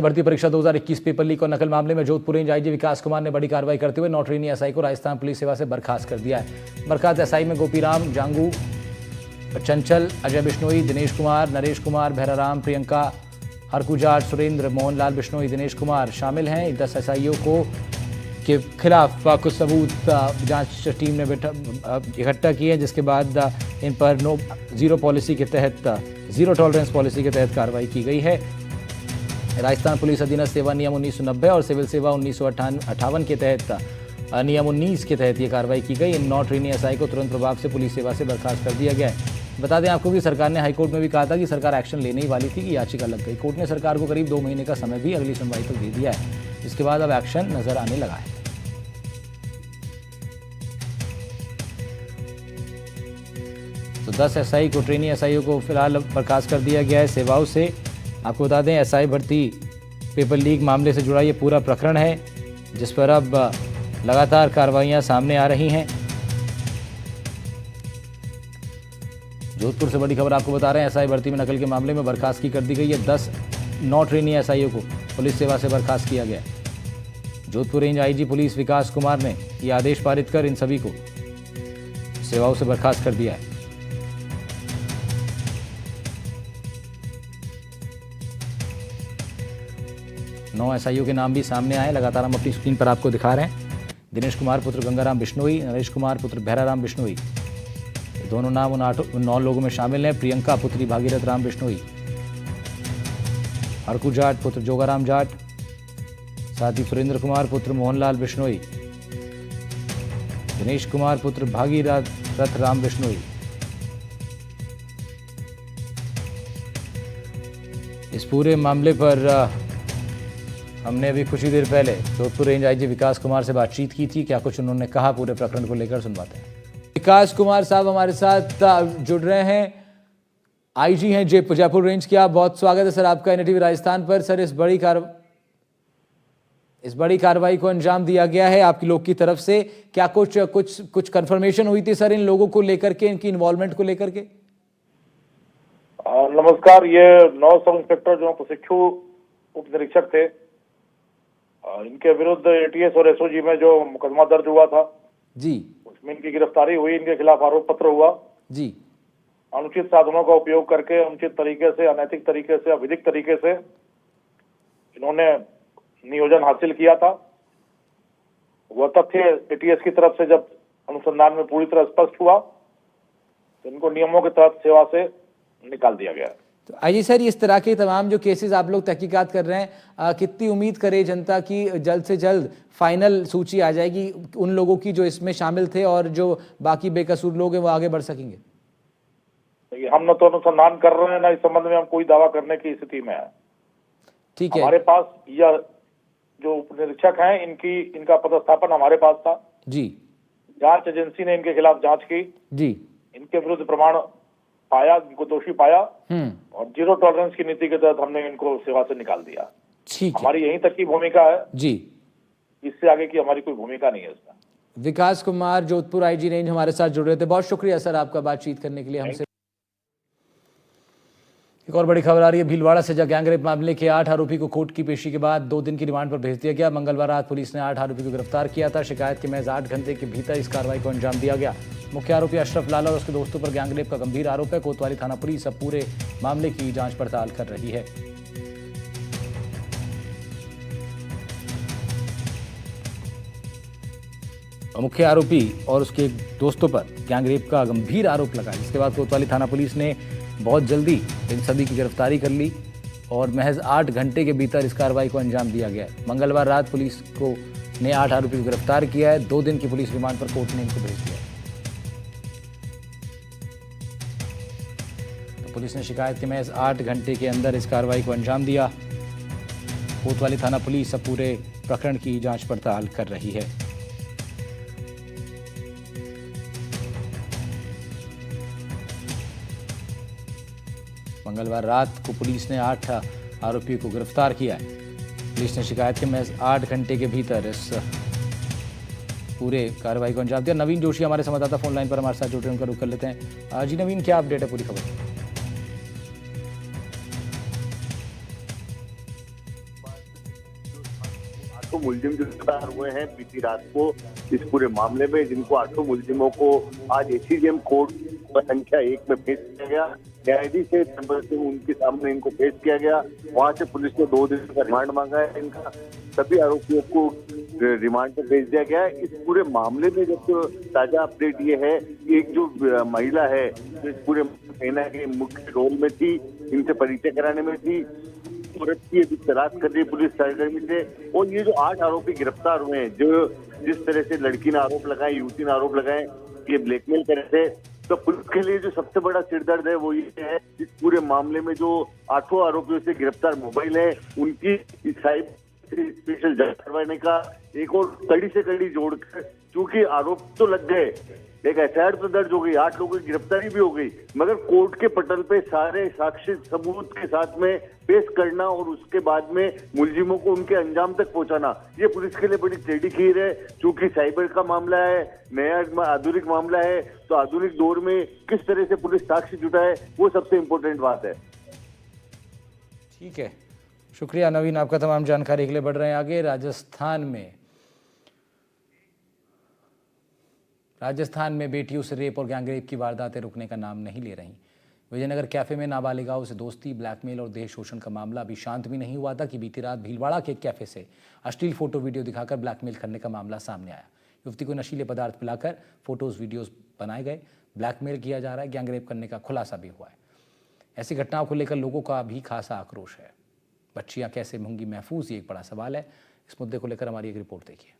भर्ती परीक्षा 2021 paper leak और नकल मामले में जोधपुर रेंज आईजी विकास कुमार ने बड़ी कार्रवाई करते हुए नौट्रेनी एसआई को राजस्थान पुलिस सेवा से बर्खास्त कर दिया है। बर्खास्त एसआई में गोपीराम जांगू, चंचल, अजय बिश्नोई, दिनेश कुमार, नरेश कुमार, भैराराम, प्रियंका, हरकू जाट, सुरेंद्र, मोहनलाल बिश्नोई, दिनेश कुमार शामिल हैं। 10 एसआईओ को के खिलाफ कुछ सबूत जांच टीम ने इकट्ठा किए, जिसके बाद इन पर जीरो पॉलिसी के तहत, जीरो टॉलरेंस पॉलिसी के तहत कार्रवाई की गई है। राजस्थान पुलिस अधीनस्थ सेवा नियम 1990 और सिविल सेवा 1958 के तहत नियम 19 के तहत ये कार्रवाई की गई। इन 9 ट्रेनी एसआई को तुरंत प्रभाव से पुलिस सेवा से बर्खास्त कर दिया गया है। बता दें आपको कि सरकार ने हाईकोर्ट में भी कहा था कि सरकार एक्शन लेने ही वाली थी कि याचिका लग गई। कोर्ट ने सरकार को करीब 2 महीने का समय भी अगली सुनवाई तक दे दिया है, जिसके बाद अब एक्शन नजर आने लगा है। तो 10 एसआई को, ट्रेनी एसआईओ को फिलहाल बर्खास्त कर दिया गया है सेवाओं से। आपको बता दें एसआई भर्ती पेपर लीक मामले से जुड़ा ये पूरा प्रकरण है, जिस पर अब लगातार कार्रवाइयां सामने आ रही हैं। जोधपुर से बड़ी खबर आपको बता रहे हैं, एसआई भर्ती में नकल के मामले में बर्खास्त की कर दी गई है। 9 ट्रेनी एसआईओ को पुलिस सेवा से बर्खास्त किया गया। जोधपुर रेंज आईजी पुलिस विकास कुमार ने यह आदेश पारित कर इन सभी को सेवाओं से बर्खास्त कर दिया है। नौ एसआईओ के नाम भी सामने आए, लगातार हम अपनी स्क्रीन पर आपको दिखा रहे हैं। दिनेश कुमार पुत्र गंगाराम बिश्नोई, नरेश कुमार पुत्र भैराराम बिश्नोई, दोनों नाम उन 9 लोगों में शामिल हैं। प्रियंका पुत्री भागीरथ राम बिश्नोई, हरकू जाट पुत्र जोगाराम जाट, साथ ही सुरेंद्र कुमार पुत्र मोहनलाल बिश्नोई, दिनेश कुमार पुत्र भागीरथ राम बिश्नोई। इस पूरे मामले पर हमने अभी कुछ ही देर पहले जोधपुर रेंज आईजी विकास कुमार से बातचीत की थी। क्या कुछ उन्होंने कहा पूरे प्रकरण को लेकर, सुनवाते हैं। विकास कुमार साहब हमारे साथ जुड़ रहे हैं, आईजी हैं जयपुर रेंज के। आप, बहुत स्वागत है सर आपका एनडीटीवी राजस्थान पर। सर, इस बड़ी कार्रवाई को अंजाम दिया गया है आपकी लोग की तरफ से। क्या कुछ कंफर्मेशन हुई थी सर इन लोगों को लेकर के, इनकी इन्वॉल्वमेंट को लेकर के? नमस्कार। ये 9 सब इंस्पेक्टर जो प्रशिक्षु उप निरीक्षक थे, इनके विरुद्ध एटीएस और एसओजी में जो मुकदमा दर्ज हुआ था जी, उसमें इनकी गिरफ्तारी हुई। इनके खिलाफ आरोप पत्र हुआ जी। अनुचित साधनों का उपयोग करके, अनुचित तरीके से, अनैतिक तरीके से, अविधिक तरीके से इन्होंने नियोजन हासिल किया था। वह तथ्य एटीएस की तरफ से जब अनुसंधान में पूरी तरह स्पष्ट हुआ तो इनको नियमों के तहत सेवा से निकाल दिया गया। तो आइए सर, इस तरह के तमाम जो केसेस आप लोग तहकीकात कर रहे हैं, कितनी उम्मीद करे जनता की जल्द से जल्द फाइनल सूची आ जाएगी उन लोगों की जो इसमें शामिल थे और जो बाकी बेकसूर लोग हैं वो आगे बढ़ सकेंगे? हम न तो अनुसंधान कर रहे हैं, ना इस संबंध में हम कोई दावा करने की स्थिति में है। ठीक है। हमारे पास यह जो उप निरीक्षक हैं, इनका पदस्थापन हमारे पास था जी। जांच एजेंसी ने इनके खिलाफ जांच की जी। इनके विरुद्ध प्रमाण पाया, इनको दोषी पाया और जीरो टॉलरेंस की नीति के तहत हमने इनको सेवा से निकाल दिया। ठीक है, हमारी यहीं तक की भूमिका है जी, इससे आगे की हमारी कोई भूमिका नहीं है इसमें। विकास कुमार जोधपुर आईजी रेंज हमारे साथ जुड़ रहे थे। बहुत शुक्रिया सर आपका बातचीत करने के लिए हमसे। एक और बड़ी खबर आ रही है भीलवाड़ा से, जहां गैंगरेप मामले के 8 आरोपी को कोर्ट की पेशी के बाद 2 दिन की रिमांड पर भेज दिया गया। मंगलवार रात पुलिस ने 8 आरोपी को गिरफ्तार किया था। शिकायत के महज 8 घंटे के भीतर इस कार्रवाई को अंजाम दिया गया। मुख्य आरोपी अशरफ लाला और उसके दोस्तों पर गैंगरेप का गंभीर आरोप है। कोतवाली थाना पुलिस अब पूरे मामले की जांच पड़ताल कर रही है। मुख्य आरोपी और उसके दोस्तों पर गैंगरेप का गंभीर आरोप लगा, जिसके बाद कोतवाली थाना पुलिस ने बहुत जल्दी इन सभी की गिरफ्तारी कर ली और महज 8 घंटे के भीतर इस कार्रवाई को अंजाम दिया गया है। मंगलवार रात पुलिस को ने 8 आरोपी को गिरफ्तार किया है। 2 दिन की पुलिस रिमांड पर कोर्ट ने इनको भेज दिया है। तो पुलिस ने शिकायत के महज 8 घंटे के अंदर इस कार्रवाई को अंजाम दिया। कोतवाली थाना पुलिस अब पूरे प्रकरण की जांच पड़ताल कर रही है। मंगलवार रात को पुलिस ने 8 आरोपियों को गिरफ्तार किया है। पुलिस ने शिकायत के महज 8 घंटे के भीतर इस पूरे कार्रवाई को अंजाम दिया। नवीन जोशी हमारे संवाददाता फोन लाइन पर हमारे साथ जुड़ रहे हैं, उनका रुख कर लेते हैं। जी नवीन, क्या अपडेट है पूरी खबर? 8 मुलजिम जो गिरफ्तार हुए हैं बीती रात को इस पूरे मामले में, जिनको 8 मुलजिमों को आज एसीजेएम कोर्ट संख्या 1 में पेश किया गया। न्यायाधीश से उनके सामने इनको पेश किया गया। वहां से पुलिस ने 2 दिन का रिमांड मांगा है इनका। सभी आरोपियों को रिमांड पर भेज दिया गया है। इस पूरे मामले में जब ताजा अपडेट ये है कि एक जो महिला है जो इस पूरे सेना के मुख्य रोल में थी, इनसे परिचय कराने में थी, औरत की अभी तलाश कर रही पुलिस सहकर्मी से। और ये जो 8 आरोपी गिरफ्तार हुए हैं, जो जिस तरह से लड़की ने आरोप लगाए, युवती ने आरोप लगाए कि ये ब्लैकमेल कर रहे थे, तो पुलिस के लिए जो सबसे बड़ा सिरदर्द है वो ये है इस पूरे मामले में जो 8 आरोपियों से गिरफ्तार मोबाइल है, उनकी साइबर स्पेशल जांच करवाने का एक और कड़ी से कड़ी जोड़कर, क्योंकि आरोप तो लग गए, एक एफआईआर तो दर्ज हो गई, 8 लोगों की गिरफ्तारी भी हो गई, मगर कोर्ट के पटल पे सारे साक्ष्य सबूत के साथ में पेश करना और उसके बाद में मुलजिमों को उनके अंजाम तक पहुंचाना, ये पुलिस के लिए बड़ी टेढ़ी खीर है। क्योंकि साइबर का मामला है, नया आधुनिक मामला है, तो आधुनिक दौर में किस तरह से पुलिस साक्ष्य जुटाए, वो सबसे इम्पोर्टेंट बात है। ठीक है, शुक्रिया नवीन, आपका तमाम जानकारी के लिए। बढ़ रहे हैं आगे। राजस्थान में बेटियों से रेप और गैंगरेप की वारदातें रुकने का नाम नहीं ले रही। विजयनगर कैफे में नाबालिगाओं से दोस्ती, ब्लैकमेल और देह शोषण का मामला अभी शांत भी नहीं हुआ था कि बीती रात भीलवाड़ा के एक कैफे से अश्लील फोटो वीडियो दिखाकर ब्लैकमेल करने का मामला सामने आया। युवती को नशीले पदार्थ पिलाकर फोटोज वीडियोज बनाए गए, ब्लैकमेल किया जा रहा है, गैंगरेप करने का खुलासा भी हुआ है। ऐसी घटनाओं को लेकर लोगों का भी खासा आक्रोश है। बच्चियां कैसे होंगी महफूज, ये एक बड़ा सवाल है। इस मुद्दे को लेकर हमारी एक रिपोर्ट देखिए।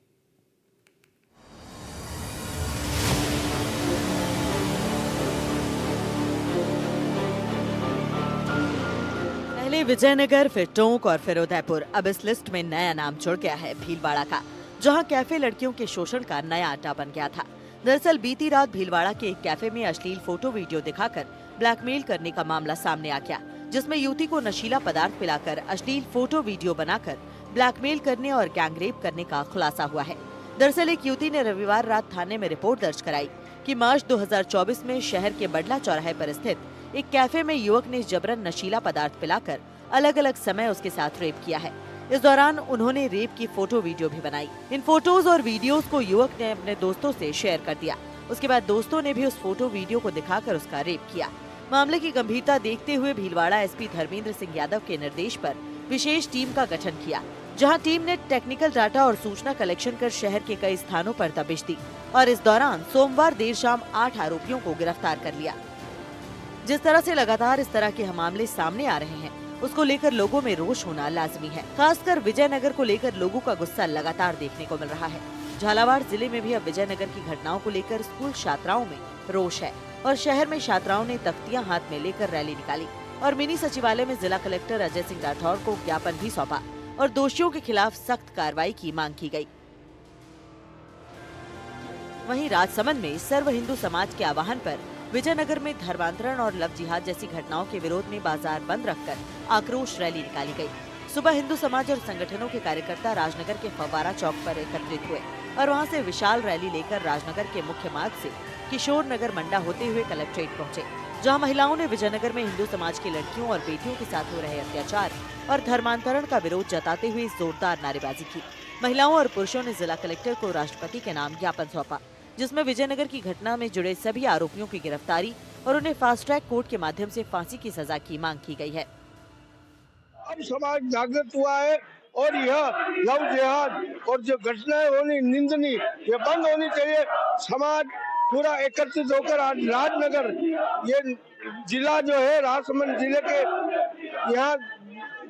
पहले विजयनगर, फिर टोंक और फिर उदयपुर, अब इस लिस्ट में नया नाम जुड़ गया है भीलवाड़ा का, जहां कैफे लड़कियों के शोषण का नया अड्डा बन गया था। दरअसल बीती रात भीलवाड़ा के एक कैफे में अश्लील फोटो वीडियो दिखाकर ब्लैकमेल करने का मामला सामने आ गया, जिसमें युवती को नशीला पदार्थ पिलाकर अश्लील फोटो वीडियो बनाकर ब्लैकमेल करने और गैंगरेप करने का खुलासा हुआ है। दरअसल एक युवती ने रविवार रात थाने में रिपोर्ट दर्ज कराई कि मार्च 2024 में शहर के बडला चौराहे पर स्थित एक कैफे में युवक ने जबरन नशीला पदार्थ पिलाकर अलग अलग समय उसके साथ रेप किया है। इस दौरान उन्होंने रेप की फोटो वीडियो भी बनाई। इन फोटोज और वीडियोस को युवक ने अपने दोस्तों से शेयर कर दिया। उसके बाद दोस्तों ने भी उस फोटो वीडियो को दिखाकर उसका रेप किया। मामले की गंभीरता देखते हुए भीलवाड़ा एसपी धर्मेंद्र सिंह यादव के निर्देश पर विशेष टीम का गठन किया, जहां टीम ने टेक्निकल डाटा और सूचना कलेक्शन कर शहर के कई स्थानों पर दबिश दी और इस दौरान सोमवार देर शाम 8 आरोपियों को गिरफ्तार कर लिया। जिस तरह से लगातार इस तरह के मामले सामने आ रहे हैं, उसको लेकर लोगों में रोष होना लाजमी है। खासकर विजयनगर को लेकर लोगों का गुस्सा लगातार देखने को मिल रहा है। झालावाड़ जिले में भी अब विजयनगर की घटनाओं को लेकर स्कूल छात्राओं में रोष है और शहर में छात्राओं ने तख्तियां हाथ में लेकर रैली निकाली और मिनी सचिवालय में जिला कलेक्टर अजय सिंह राठौर को ज्ञापन भी सौंपा और दोषियों के खिलाफ सख्त कार्रवाई की मांग की गई। वहीं राजसमंद में सर्व हिंदू समाज के आह्वान पर विजयनगर में धर्मांतरण और लव जिहाद जैसी घटनाओं के विरोध में बाजार बंद रखकर आक्रोश रैली निकाली गई। सुबह हिंदू समाज और संगठनों के कार्यकर्ता राजनगर के फव्वारा चौक पर एकत्रित हुए और वहां से विशाल रैली लेकर राजनगर के मुख्य मार्ग से किशोर नगर मंडा होते हुए कलेक्ट्रेट पहुंचे, जहां महिलाओं ने विजयनगर में हिंदू समाज की लड़कियों और बेटियों के साथ हो रहे अत्याचार और धर्मांतरण का विरोध जताते हुए जोरदार नारेबाजी की। महिलाओं और पुरुषों ने जिला कलेक्टर को राष्ट्रपति के नाम ज्ञापन सौंपा, जिसमें विजयनगर की घटना में जुड़े सभी आरोपियों की गिरफ्तारी और उन्हें फास्ट ट्रैक कोर्ट के माध्यम से फांसी की सजा की मांग की गई है। अब समाज जागृत हुआ है और यह लव जिहाद और जो घटनाएं होनी निंदनीय, ये बंद होनी चाहिए। समाज पूरा एकत्रित होकर आज राजनगर, ये जिला जो है राजसमंद जिले के, यहाँ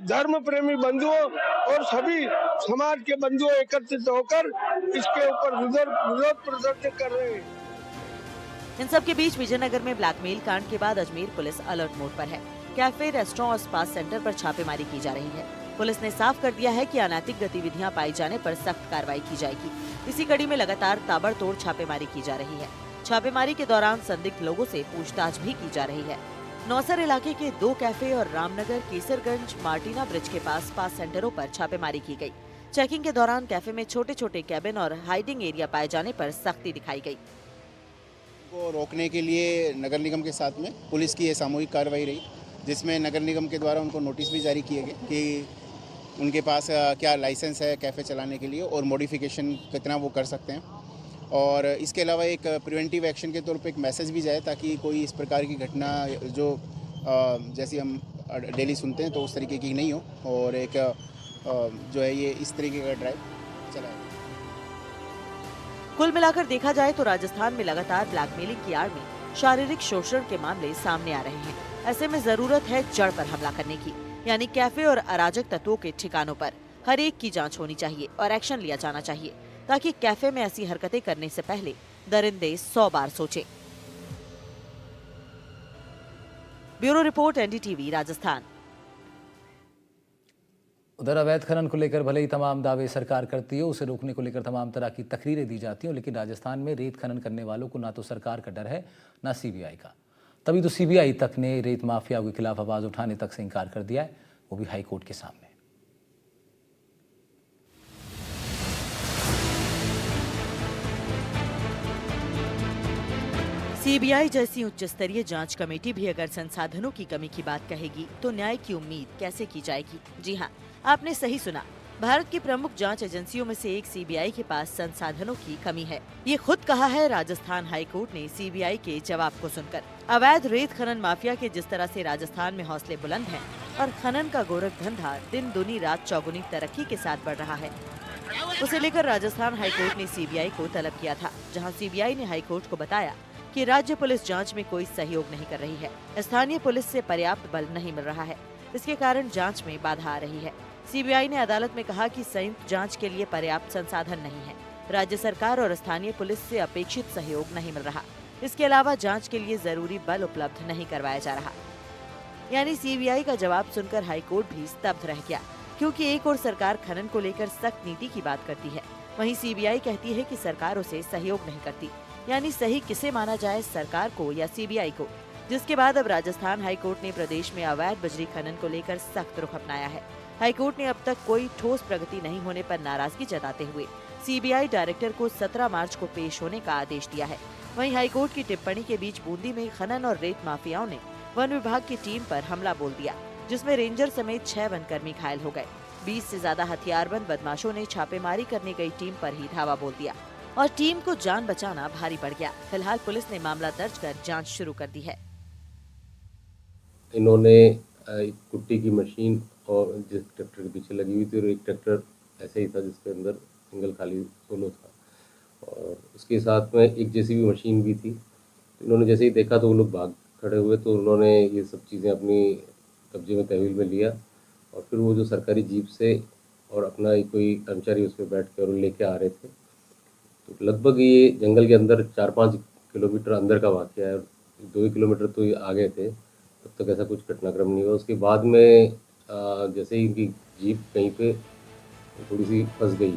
धर्म प्रेमी बंधुओं और सभी समाज के बंधुओं एकत्रित होकर इसके ऊपर विरोध प्रदर्शन कर रहे हैं। इन सब के बीच विजयनगर में ब्लैकमेल कांड के बाद अजमेर पुलिस अलर्ट मोड पर है। कैफे, रेस्टोरेंट और स्पा सेंटर पर छापेमारी की जा रही है। पुलिस ने साफ कर दिया है कि अनैतिक गतिविधियां पाई जाने पर सख्त कार्रवाई की जाएगी। इसी कड़ी में लगातार ताबड़तोड़ छापेमारी की जा रही है। छापेमारी के दौरान संदिग्ध लोगों से पूछताछ भी की जा रही है। नौसर इलाके के 2 कैफे और रामनगर, केसरगंज, मार्टिना ब्रिज के पास स्पा सेंटरों पर छापेमारी की गई। चेकिंग के दौरान कैफे में छोटे छोटे कैबिन और हाइडिंग एरिया पाए जाने पर सख्ती दिखाई गई। को रोकने के लिए नगर निगम के साथ में पुलिस की ये सामूहिक कार्रवाई रही, जिसमें नगर निगम के द्वारा उनको नोटिस भी जारी किए गए कि उनके पास क्या लाइसेंस है कैफ़े चलाने के लिए और मॉडिफिकेशन कितना वो कर सकते हैं। और इसके अलावा एक प्रिवेंटिव एक्शन के तौर पे एक मैसेज भी जाए ताकि कोई इस प्रकार की घटना जो जैसी हम डेली सुनते हैं तो उस तरीके की नहीं हो, और एक जो है ये इस तरीके का ड्राइव चलाए। कुल मिलाकर देखा जाए तो राजस्थान में लगातार ब्लैकमेलिंग की आड़ में शारीरिक शोषण के मामले सामने आ रहे हैं। ऐसे में जरूरत है जड़ पर हमला करने की, यानी कैफे और अराजक तत्वों के ठिकानों पर हर एक की जांच होनी चाहिए और एक्शन लिया जाना चाहिए, ताकि कैफे में ऐसी हरकतें करने से पहले दरिंदे 100 बार सोचें। Bureau report, NDTV, Rajasthan. उधर अवैध खनन को लेकर भले ही तमाम दावे सरकार करती है, उसे रोकने को लेकर तमाम तरह की तकरीरें दी जाती हैं, लेकिन राजस्थान में रेत खनन करने वालों को ना तो सरकार का डर है ना सीबीआई का। तभी तो सीबीआई तक ने रेत माफिया के खिलाफ आवाज उठाने तक से इनकार कर दिया है, वो भी हाई कोर्ट के सामने। सीबीआई जैसी उच्च स्तरीय जांच कमेटी भी अगर संसाधनों की कमी की बात कहेगी तो न्याय की उम्मीद कैसे की जाएगी? जी हाँ, आपने सही सुना। भारत की प्रमुख जांच एजेंसियों में से एक सीबीआई के पास संसाधनों की कमी है। ये खुद कहा है राजस्थान हाईकोर्ट ने सीबीआई के जवाब को सुनकर। अवैध रेत खनन माफिया के जिस तरह से राजस्थान में हौसले बुलंद हैं और खनन का गोरख धंधा दिन दुनी रात चौगुनी तरक्की के साथ बढ़ रहा है, उसे लेकर राजस्थान हाईकोर्ट ने सीबीआई को तलब किया था, जहाँ सीबीआई ने हाईकोर्ट को बताया कि राज्य पुलिस जांच में कोई सहयोग नहीं कर रही है, स्थानीय पुलिस से पर्याप्त बल नहीं मिल रहा है, इसके कारण जांच में बाधा आ रही है। सीबीआई ने अदालत में कहा कि संयुक्त जांच के लिए पर्याप्त संसाधन नहीं है, राज्य सरकार और स्थानीय पुलिस से अपेक्षित सहयोग नहीं मिल रहा, इसके अलावा जांच के लिए जरूरी बल उपलब्ध नहीं करवाया जा रहा। यानी सीबीआई का जवाब सुनकर हाईकोर्ट भी स्तब्ध रह गया, क्योंकि एक और सरकार खनन को लेकर सख्त नीति की बात करती है, वहीं सीबीआई कहती है कि सरकार उसे सहयोग नहीं करती। यानी सही किसे माना जाए, सरकार को या सीबीआई को? जिसके बाद अब राजस्थान हाईकोर्ट ने प्रदेश में अवैध बजरी खनन को लेकर सख्त रुख अपनाया है। हाईकोर्ट ने अब तक कोई ठोस प्रगति नहीं होने पर नाराजगी जताते हुए सीबीआई डायरेक्टर को 17 मार्च को पेश होने का आदेश दिया है। वहीं हाईकोर्ट की टिप्पणी के बीच बूंदी में खनन और रेत माफियाओं ने वन विभाग की टीम पर हमला बोल दिया, जिसमें रेंजर समेत 6 वनकर्मी घायल हो गए। 20 से ज्यादा हथियारबंद बदमाशों ने छापेमारी करने गई टीम पर ही धावा बोल दिया और टीम को जान बचाना भारी पड़ गया। फिलहाल पुलिस ने मामला दर्ज कर जांच शुरू कर दी है। इन्होंने एक कुट्टी की मशीन और जिस ट्रैक्टर के पीछे लगी हुई थी, और एक ट्रैक्टर ऐसे ही था जिसके अंदर सिंगल खाली सोलो था, और उसके साथ में एक जेसीबी मशीन भी थी। इन्होंने जैसे ही देखा तो वो लोग भाग खड़े हुए, तो उन्होंने ये सब चीज़ें अपनी कब्जे में तहवील में लिया, और फिर वो जो सरकारी जीप से और अपना कोई कर्मचारी उस पर बैठ कर और लेके आ रहे थे। तो लगभग ये जंगल के अंदर 4-5 किलोमीटर अंदर का वाक़या है, 2 किलोमीटर तो ये आगे थे, तब तक ऐसा कुछ घटनाक्रम नहीं हुआ। उसके बाद में जैसे ही इनकी जीप कहीं पे थोड़ी सी फंस गई।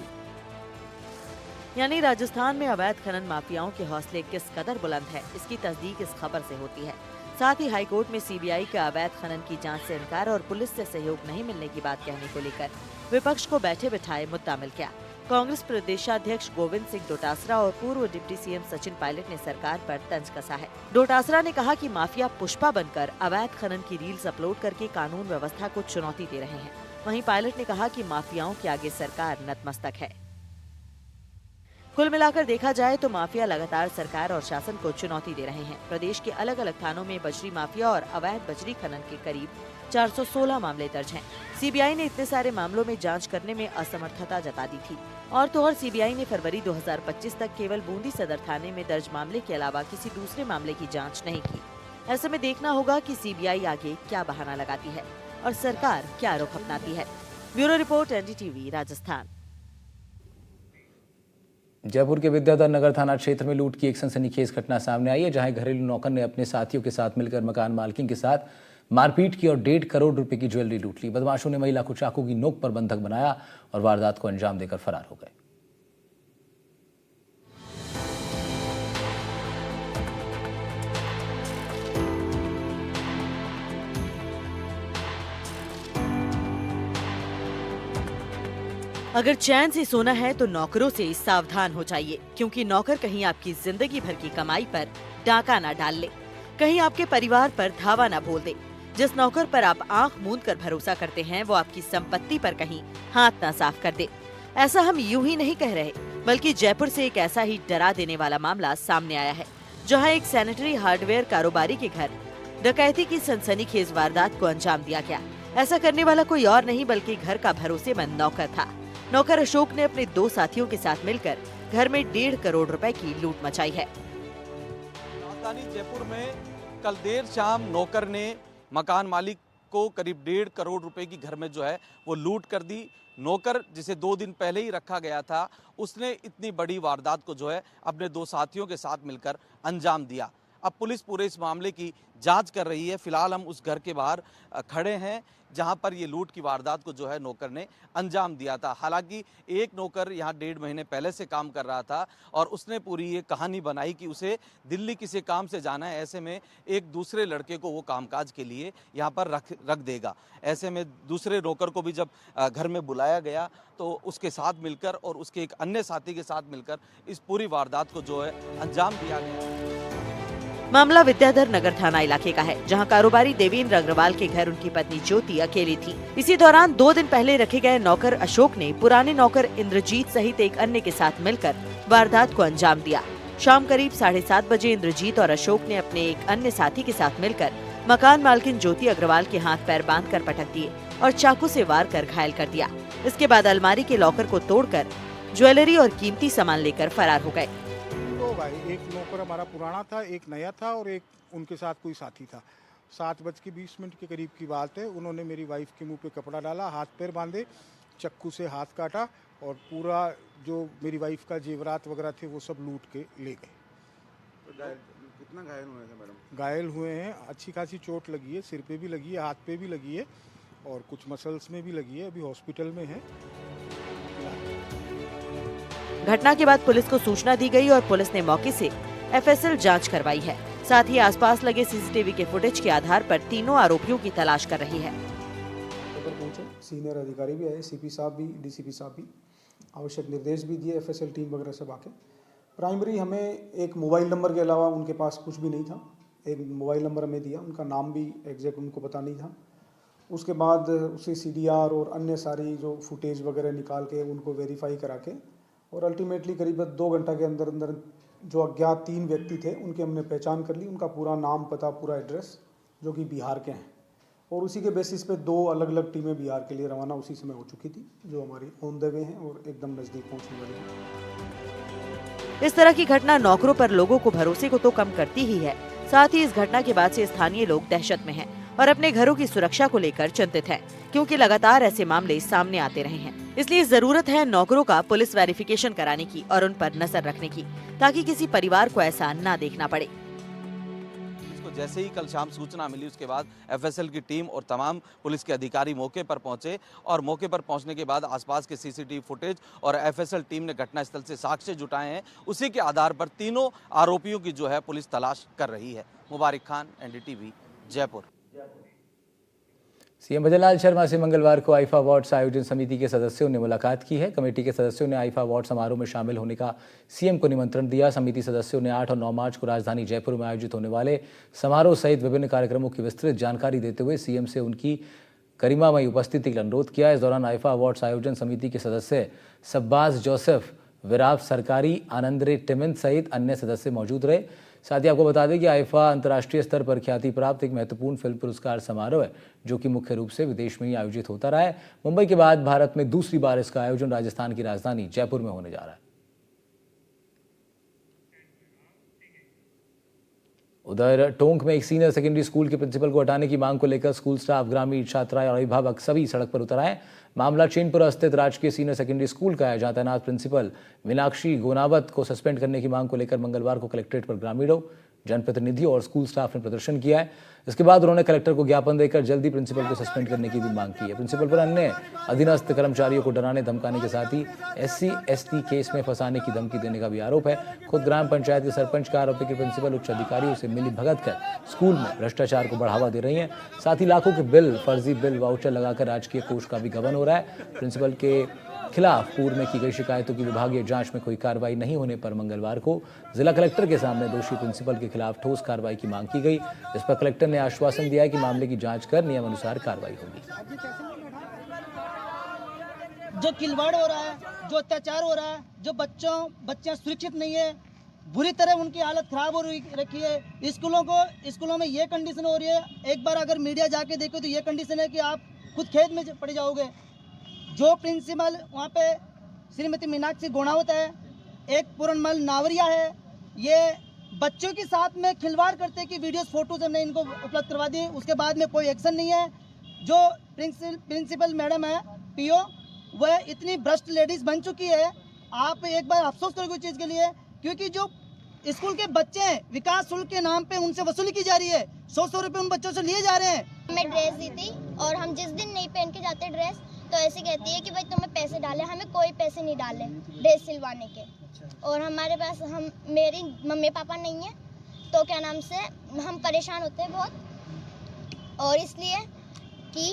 यानी राजस्थान में अवैध खनन माफियाओं के हौसले किस कदर बुलंद है, इसकी तस्दीक इस खबर से होती है। साथ ही हाईकोर्ट में सीबीआई के अवैध खनन की जांच से इनकार और पुलिस से सहयोग नहीं मिलने की बात कहने को लेकर विपक्ष को बैठे बिठाए मुद्दा मिल गया। कांग्रेस प्रदेशाध्यक्ष गोविंद सिंह डोटासरा और पूर्व डिप्टी सीएम सचिन पायलट ने सरकार पर तंज कसा है। डोटासरा ने कहा कि माफिया पुष्पा बनकर अवैध खनन की रील्स अपलोड करके कानून व्यवस्था को चुनौती दे रहे हैं। वहीं पायलट ने कहा कि माफियाओं के आगे सरकार नतमस्तक है। कुल मिलाकर देखा जाए तो माफिया लगातार सरकार और शासन को चुनौती दे रहे हैं। प्रदेश के अलग अलग थानों में बजरी माफिया और अवैध बजरी खनन के करीब 416 मामले दर्ज हैं। सीबीआई ने इतने सारे मामलों में जांच करने में असमर्थता जता दी थी, और तो और सीबीआई ने फरवरी 2025 तक केवल बूंदी सदर थाने में दर्ज मामले के अलावा किसी दूसरे मामले की जांच नहीं की। ऐसे में देखना होगा कि सीबीआई आगे क्या बहाना लगाती है और सरकार क्या रुख अपनाती है। Bureau report, NDTV, Rajasthan. Jaipur के विद्याधर नगर थाना क्षेत्र में लूट की एक सनसनीखेज घटना सामने आई है, जहां एक घरेलू नौकर ने अपने साथियों के साथ मिलकर मकान मालकिन के साथ मारपीट की और 1.5 करोड़ रुपए की ज्वेलरी लूट ली। बदमाशों ने महिला को चाकू की नोक पर बंधक बनाया और वारदात को अंजाम देकर फरार हो गए। अगर चैन से सोना है तो नौकरों से सावधान हो जाइए, क्योंकि नौकर कहीं आपकी जिंदगी भर की कमाई पर डाका ना डाल ले, कहीं आपके परिवार पर धावा ना बोल दे, जिस नौकर पर आप आंख मूंद कर भरोसा करते हैं वो आपकी संपत्ति पर कहीं हाथ ना साफ कर दे। ऐसा हम यूं ही नहीं कह रहे, बल्कि जयपुर से एक ऐसा ही डरा देने वाला मामला सामने आया है, जहां एक सैनिटरी हार्डवेयर कारोबारी के घर डकैती की सनसनीखेज वारदात को अंजाम दिया गया। ऐसा करने वाला कोई और नहीं बल्कि घर का भरोसेमंद नौकर था। नौकर अशोक ने अपने 2 साथियों के साथ मिलकर घर में 1.5 करोड़ रुपए की लूट मचाई है। राजधानी जयपुर में कल देर शाम नौकर ने मकान मालिक को करीब 1.5 करोड़ रुपए की घर में जो है वो लूट कर दी। नौकर जिसे 2 दिन पहले ही रखा गया था, उसने इतनी बड़ी वारदात को जो है अपने 2 साथियों के साथ मिलकर अंजाम दिया। अब पुलिस पूरे इस मामले की जांच कर रही है। फिलहाल हम उस घर के बाहर खड़े हैं जहां पर ये लूट की वारदात को जो है नौकर ने अंजाम दिया था। हालांकि एक नौकर यहां 1.5 महीने पहले से काम कर रहा था और उसने पूरी ये कहानी बनाई कि उसे दिल्ली किसी काम से जाना है, ऐसे में एक दूसरे लड़के को वो कामकाज के लिए यहां पर रख देगा। ऐसे में दूसरे नौकर को भी जब घर में बुलाया गया तो उसके साथ मिलकर और उसके एक अन्य साथी के साथ मिलकर इस पूरी वारदात को जो है अंजाम दिया गया। मामला विद्याधर नगर थाना इलाके का है, जहां कारोबारी देवेंद्र अग्रवाल के घर उनकी पत्नी ज्योति अकेली थी। इसी दौरान 2 दिन पहले रखे गए नौकर अशोक ने पुराने नौकर इंद्रजीत सहित एक अन्य के साथ मिलकर वारदात को अंजाम दिया। शाम करीब 7:30 बजे इंद्रजीत और अशोक ने अपने एक अन्य साथी के साथ मिलकर मकान मालकिन ज्योति अग्रवाल के हाथ पैर बांधकर पटक दिए और चाकू से वार कर घायल कर दिया। इसके बाद अलमारी के लॉकर को तोड़कर ज्वेलरी और कीमती सामान लेकर फरार हो गए। भाई एक नौकर हमारा पुराना था, एक नया था और एक उनके साथ कोई साथी था। 7:20 के करीब की बात है। उन्होंने मेरी वाइफ के मुंह पे कपड़ा डाला, हाथ पैर बांधे, चक्कू से हाथ काटा और पूरा जो मेरी वाइफ का जेवरात वगैरह थे वो सब लूट के ले गए। तो कितना घायल हुए थे मैडम? घायल हुए हैं, अच्छी खासी चोट लगी है, सिर पे भी लगी है, हाथ पे भी लगी है और कुछ मसल्स में भी लगी है। अभी हॉस्पिटल में है। घटना के बाद पुलिस को सूचना दी गई और पुलिस ने मौके से एफएसएल जांच करवाई है। साथ ही आसपास लगे सीसीटीवी के फुटेज के आधार पर तीनों आरोपियों की तलाश कर रही है। सीनियर अधिकारी भी आए, सीपी साहब भी, डीसीपी साहब भी, आवश्यक निर्देश भी दिए एफएसएल टीम वगैरह सब आके। प्राइमरी हमें एक मोबाइल नंबर के अलावा उनके पास कुछ भी नहीं था। एक मोबाइल नंबर हमें दिया, उनका नाम भी एग्जैक्ट उनको पता नहीं था। उसके बाद उसे सीडीआर और अन्य सारी जो फुटेज वगैरह निकाल के उनको वेरीफाई करा के और अल्टीमेटली करीब 2 घंटा के अंदर अंदर जो अज्ञात 3 व्यक्ति थे उनकी हमने पहचान कर ली। उनका पूरा नाम, पता, पूरा एड्रेस जो कि बिहार के हैं और उसी के बेसिस पे 2 अलग अलग टीमें बिहार के लिए रवाना उसी समय हो चुकी थी, जो हमारी ऑन द वे हैं और एकदम नज़दीक पहुंचने वाली है। इस तरह की घटना नौकरों पर लोगों को भरोसे को तो कम करती ही है, साथ ही इस घटना के बाद से स्थानीय लोग दहशत में हैं और अपने घरों की सुरक्षा को लेकर चिंतित हैं, क्योंकि लगातार ऐसे मामले सामने आते रहे हैं। इसलिए जरूरत है नौकरों का पुलिस वेरिफिकेशन कराने की और उन पर नजर रखने की, ताकि किसी परिवार को ऐसा ना देखना पड़े। इसको जैसे ही कल शाम सूचना मिली उसके बाद एफएसएल की टीम और तमाम पुलिस के अधिकारी मौके पर पहुंचे और मौके पर पहुंचने के बाद आसपास के सीसीटीवी फुटेज और एफएसएल टीम ने घटनास्थल से साक्ष्य जुटाए हैं। उसी के आधार पर तीनों आरोपियों की जो है पुलिस तलाश कर रही है। मुबारक खान, एनडीटीवी, जयपुर। सीएम भजन लाल शर्मा से मंगलवार को आईफा अवार्ड्स आयोजन समिति के सदस्यों ने मुलाकात की है। कमेटी के सदस्यों ने आईफा अवार्ड समारोह में शामिल होने का सीएम को निमंत्रण दिया। समिति सदस्यों ने 8 और 9 मार्च को राजधानी जयपुर में आयोजित होने वाले समारोह सहित विभिन्न कार्यक्रमों की विस्तृत जानकारी देते हुए सीएम से उनकी गरिमामयी उपस्थिति का अनुरोध किया। इस दौरान आईफा अवार्ड्स आयोजन समिति के सदस्य सब्बास जोसेफ, विराब सरकारी, आनंदरे टिमिन सहित अन्य सदस्य मौजूद रहे। साथ ही आपको बता दें कि आईफा अंतर्राष्ट्रीय स्तर पर ख्याति प्राप्त एक महत्वपूर्ण फिल्म पुरस्कार समारोह है, जो कि मुख्य रूप से विदेश में ही आयोजित होता रहा है। मुंबई के बाद भारत में दूसरी बार इसका आयोजन राजस्थान की राजधानी जयपुर में होने जा रहा है। उधर टोंक में एक सीनियर सेकेंडरी स्कूल के प्रिंसिपल को हटाने की मांग को लेकर स्कूल स्टाफ, ग्रामीण, छात्राएं और अभिभावक सभी सड़क पर उतर आए। मामला चैनपुरा स्थित राजकीय सीनियर सेकेंडरी स्कूल का है, जहां तैनात प्रिंसिपल मीनाक्षी गोनावत को सस्पेंड करने की मांग को लेकर मंगलवार को कलेक्ट्रेट पर ग्रामीणों, जनप्रतिनिधियों और स्कूल स्टाफ ने प्रदर्शन किया है। इसके बाद उन्होंने कलेक्टर को ज्ञापन देकर जल्दी प्रिंसिपल को सस्पेंड करने की भी मांग की है। प्रिंसिपल पर अन्य अधीनस्थ कर्मचारियों को डराने धमकाने के साथ ही SC/ST केस में फंसाने की धमकी देने का भी आरोप है। खुद ग्राम पंचायत के सरपंच का आरोप है कि प्रिंसिपल उच्च अधिकारियों से मिली भगत कर स्कूल में भ्रष्टाचार को बढ़ावा दे रही हैं। साथ ही लाखों के बिल, फर्जी बिल, वाउचर लगाकर राजकीय कोष का भी गबन हो रहा है। प्रिंसिपल के खिलाफ पूर्व में की गई शिकायतों की विभागीय जांच में कोई कार्रवाई नहीं होने पर मंगलवार को जिला कलेक्टर के सामने दोषी प्रिंसिपल के खिलाफ ठोस कार्रवाई की मांग की गई। इस पर कलेक्टर ने आश्वासन दिया कि मामले की जांच कर नियमानुसार कार्रवाई होगी। जो खिलवाड़ हो रहा है, जो अत्याचार हो रहा है, जो बच्चे सुरक्षित नहीं है, बुरी तरह उनकी हालत खराब हो रखी है। स्कूलों में ये कंडीशन हो रही है, एक बार अगर मीडिया जाके देखो तो ये कंडीशन है कि आप खुद खेत में पड़ जाओगे। जो प्रिंसिपल वहाँ पे श्रीमती मीनाक्षी गोणावत है, एक पूरनमल नावरिया है, ये बच्चों के साथ में खिलवाड़ करते कि वीडियोस फोटोज हमने इनको उपलब्ध करवा दिए, उसके बाद में कोई एक्शन नहीं है। जो प्रिंसिपल मैडम है पीओ, वह इतनी भ्रष्ट लेडीज बन चुकी है। आप एक बार अफसोस करोगे चीज़ के लिए, क्योंकि जो स्कूल के बच्चे हैं विकास शुल्क के नाम पे उनसे वसूली की जा रही है। 100 रुपए उन बच्चों से लिए जा रहे हैं। हमें ड्रेस दी थी और हम जिस दिन नहीं पहन के जाते ड्रेस तो ऐसे कहती है कि भाई तुम्हें पैसे डाले, हमें कोई पैसे नहीं डाले ड्रेस सिलवाने के। और हमारे पास मेरी मम्मी पापा नहीं है, तो क्या नाम से हम परेशान होते हैं बहुत। और इसलिए कि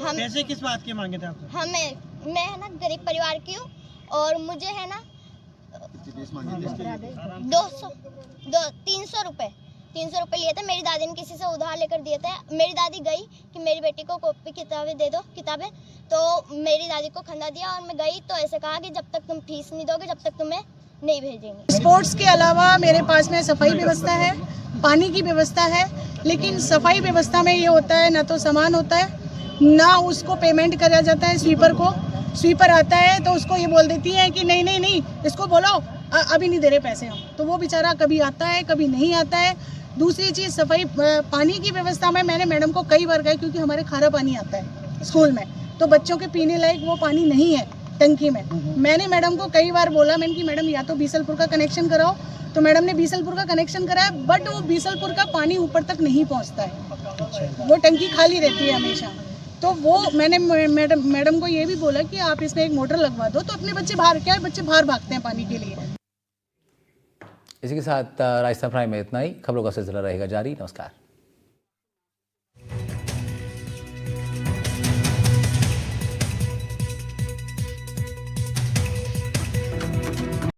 हम पैसे किस बात के मांगे थे आपको? मैं है ना गरीब परिवार की हूँ और मुझे है ना 300 रुपए लिए थे। मेरी दादी ने किसी से उधार लेकर दिए थे। मेरी दादी गई कि मेरी बेटी को कॉपी किताबें दे दो किताबें, तो मेरी दादी को खंदा दिया और मैं गई तो ऐसे कहा कि जब तक तुम फीस नहीं दोगे जब तक तुम्हें नहीं भेजेंगे। स्पोर्ट्स के अलावा मेरे पास में सफाई व्यवस्था है, पानी की व्यवस्था है, लेकिन सफाई व्यवस्था में ये होता है ना तो सामान होता है ना उसको पेमेंट करा जाता है। स्वीपर आता है तो उसको ये बोल देती है कि नहीं इसको बोलो अभी नहीं दे रहे पैसे हम, तो वो बेचारा कभी आता है कभी नहीं आता है। दूसरी चीज़ सफाई पानी की व्यवस्था में मैंने मैडम को कई बार कहा, क्योंकि हमारे खारा पानी आता है स्कूल में, तो बच्चों के पीने लायक वो पानी नहीं है टंकी में। मैंने मैडम को कई बार बोला, मैंने कि मैडम या तो बीसलपुर का कनेक्शन कराओ, तो मैडम ने बीसलपुर का कनेक्शन कराया, बट वो बीसलपुर का पानी ऊपर तक नहीं पहुँचता है, वो टंकी खाली रहती है हमेशा। तो वो मैंने मैडम को ये भी बोला कि आप इसमें एक मोटर लगवा दो, तो अपने बच्चे बाहर भागते हैं पानी के लिए। इसी के साथ राजस्थान प्राइम में इतना ही। खबरों का सिलसिला रहेगा जारी। नमस्कार।